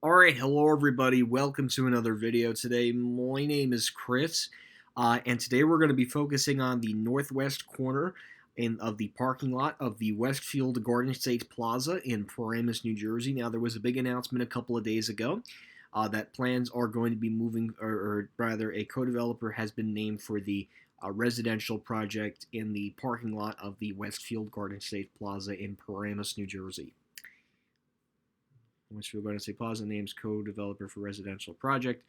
Alright, hello everybody, welcome to another video today. My name is Chris, and today we're going to be focusing on the northwest corner of the parking lot of the Westfield Garden State Plaza in Paramus, New Jersey. Now, there was a big announcement a couple of days ago that plans are going to be moving, or rather a co-developer has been named for the residential project in the parking lot of the Westfield Garden State Plaza in Paramus, New Jersey. Westfield Garden State Plaza names co-developer for residential project.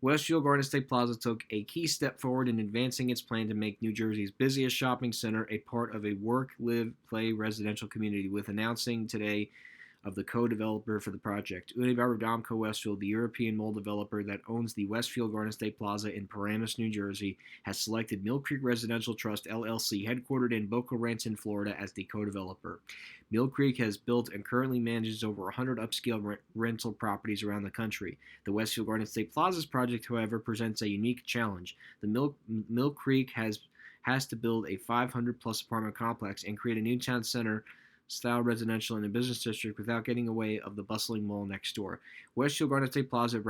Westfield Garden State Plaza took a key step forward in advancing its plan to make New Jersey's busiest shopping center a part of a work, live, play residential community, with announcing today of the co-developer for the project. Unibail-Rodamco Westfield, the European mall developer that owns the Westfield Garden State Plaza in Paramus, New Jersey, has selected Mill Creek Residential Trust, LLC, headquartered in Boca Raton, Florida, as the co-developer. Mill Creek has built and currently manages over 100 upscale rental properties around the country. The Westfield Garden State Plaza's project, however, presents a unique challenge. The Mill Creek has to build a 500-plus apartment complex and create a new town center style residential in a business district without getting away of the bustling mall next door. Westfield Garden State Plaza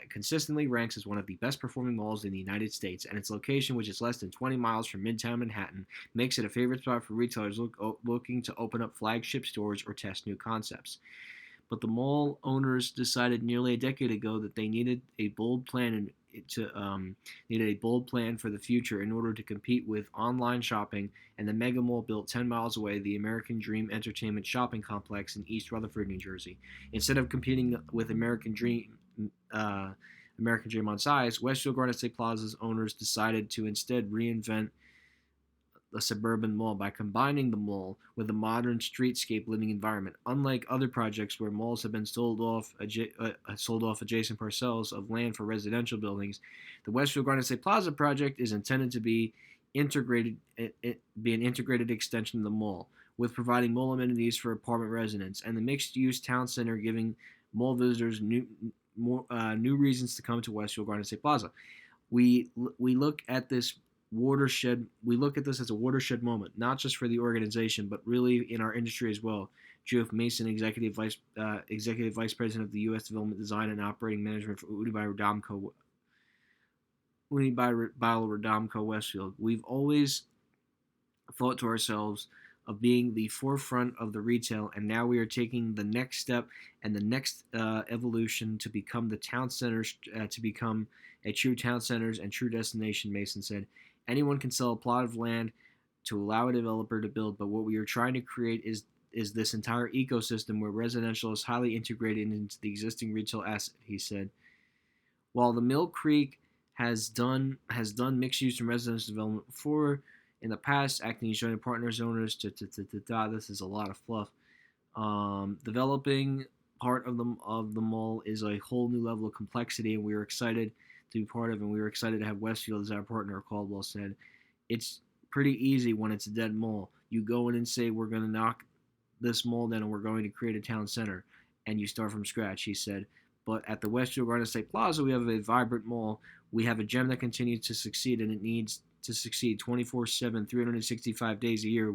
consistently ranks as one of the best performing malls in the United States, and its location, which is less than 20 miles from Midtown Manhattan, makes it a favorite spot for retailers looking to open up flagship stores or test new concepts. But the mall owners decided nearly a decade ago that they needed a bold plan for the future in order to compete with online shopping, and the mega mall built 10 miles away, the American Dream Entertainment Shopping Complex in East Rutherford, New Jersey. Instead of competing with American Dream on size, Westfield Garden State Plaza's owners decided to instead reinvent a suburban mall by combining the mall with a modern streetscape living environment. Unlike other projects where malls have been sold off adjacent parcels of land for residential buildings, the Westfield Garden State Plaza project is intended to be an integrated extension of the mall, with providing mall amenities for apartment residents and the mixed-use town center, giving mall visitors new reasons to come to Westfield Garden State Plaza. We look at this as a watershed moment, not just for the organization, but really in our industry as well. Geoff Mason, Executive Vice President of the U.S. Development Design and Operating Management for Unibail-Rodamco Westfield. We've always thought to ourselves of being the forefront of the retail, and now we are taking the next step and the next evolution to become the town centers, to become a true town centers and true destination, Mason said. Anyone can sell a plot of land to allow a developer to build, but what we are trying to create is this entire ecosystem where residential is highly integrated into the existing retail asset, he said. While the Mill Creek has done mixed use and residential development before in the past, acting as joint partners, owners, this is a lot of fluff. Developing part of the mall is a whole new level of complexity, and we are excited to be part of, and we were excited to have Westfield as our partner, Caldwell said. It's pretty easy when it's a dead mall. You go in and say, we're going to knock this mall down and we're going to create a town center, and you start from scratch, he said. But at the Westfield Garden State Plaza, we have a vibrant mall. We have a gem that continues to succeed, and it needs to succeed 24/7, 365 days a year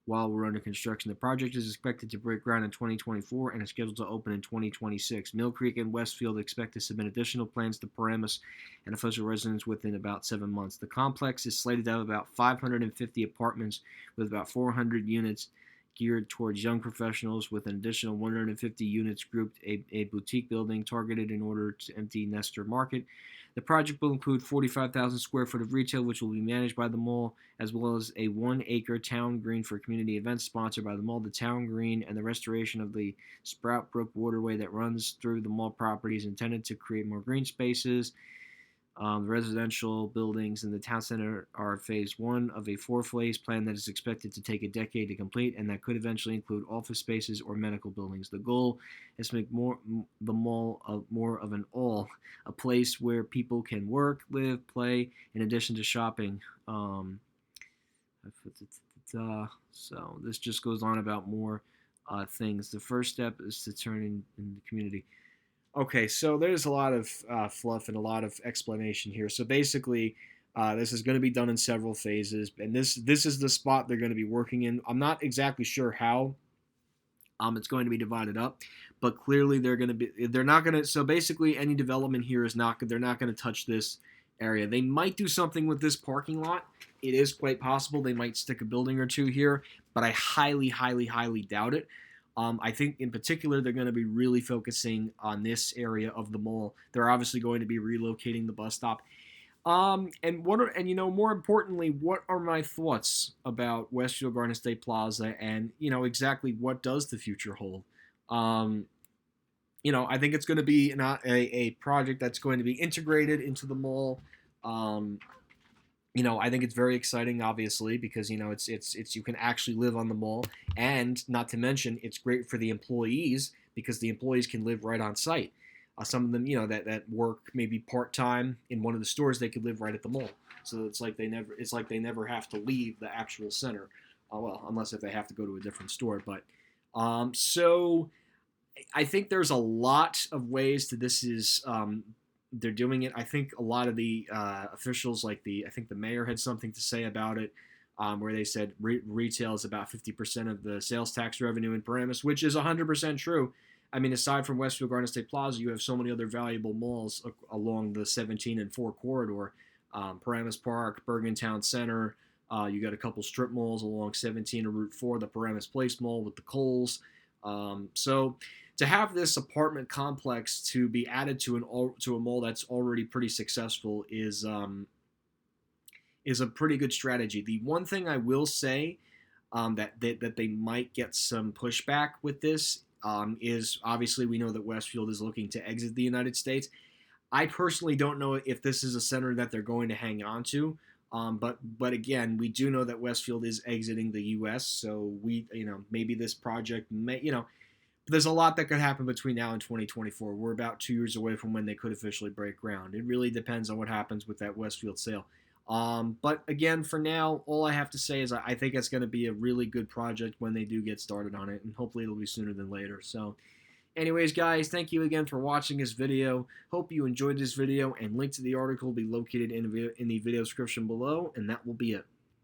while we're under construction. The project is expected to break ground in 2024 and is scheduled to open in 2026. Mill Creek and Westfield expect to submit additional plans to Paramus and official residents within about 7 months. The complex is slated to have about 550 apartments with about 400 units geared towards young professionals, with an additional 150 units grouped a boutique building targeted in order to empty nester market. The project will include 45,000 square foot of retail, which will be managed by the mall, as well as a 1-acre town green for community events sponsored by the mall. The town green and the restoration of the Sprout Brook waterway that runs through the mall property is intended to create more green spaces. The residential buildings in the town center are phase one of a 4-phase plan that is expected to take a decade to complete, and that could eventually include office spaces or medical buildings. The goal is to make the mall more of a place where people can work, live, play, in addition to shopping. So this just goes on about more things. The first step is to turn in the community. Okay, so there's a lot of fluff and a lot of explanation here. So basically, this is going to be done in several phases, and this is the spot they're going to be working in. I'm not exactly sure how It's going to be divided up, but clearly they're not going to. So basically, any development here is not. They're not going to touch this area. They might do something with this parking lot. It is quite possible they might stick a building or two here, but I highly, highly, highly doubt it. I think in particular they're going to be really focusing on this area of the mall. They're obviously going to be relocating the bus stop. More importantly, what are my thoughts about Westfield Garden State Plaza, and exactly what does the future hold? Um, I think it's going to be a project that's going to be integrated into the mall. Um, I think it's very exciting, obviously, because it's you can actually live on the mall, and not to mention it's great for the employees because the employees can live right on site. Some of them, that work maybe part time in one of the stores, they could live right at the mall. So it's like they never have to leave the actual center. Well, unless if they have to go to a different store. But so I think there's a lot of ways to this is they're doing it. I think a lot of the officials, I think the mayor had something to say about it, where they said retail is about 50% of the sales tax revenue in Paramus, which is 100% true. I mean, aside from Westfield Garden State Plaza, you have so many other valuable malls along the 17 and 4 corridor. Paramus Park, Bergen Town Center. You got a couple strip malls along 17 and Route 4, the Paramus Place Mall with the Kohl's. So to have this apartment complex to be added to a mall that's already pretty successful is a pretty good strategy. The one thing I will say that they might get some pushback with this is obviously we know that Westfield is looking to exit the United States. I personally don't know if this is a center that they're going to hang on to. But again, we do know that Westfield is exiting the U.S. So maybe this project may there's a lot that could happen between now and 2024. We're about 2 years away from when they could officially break ground. It really depends on what happens with that Westfield sale. But again, for now, all I have to say is I think it's going to be a really good project when they do get started on it, and hopefully it'll be sooner than later. So anyways, guys, thank you again for watching this video. Hope you enjoyed this video, and link to the article will be located in the video description below, and that will be it.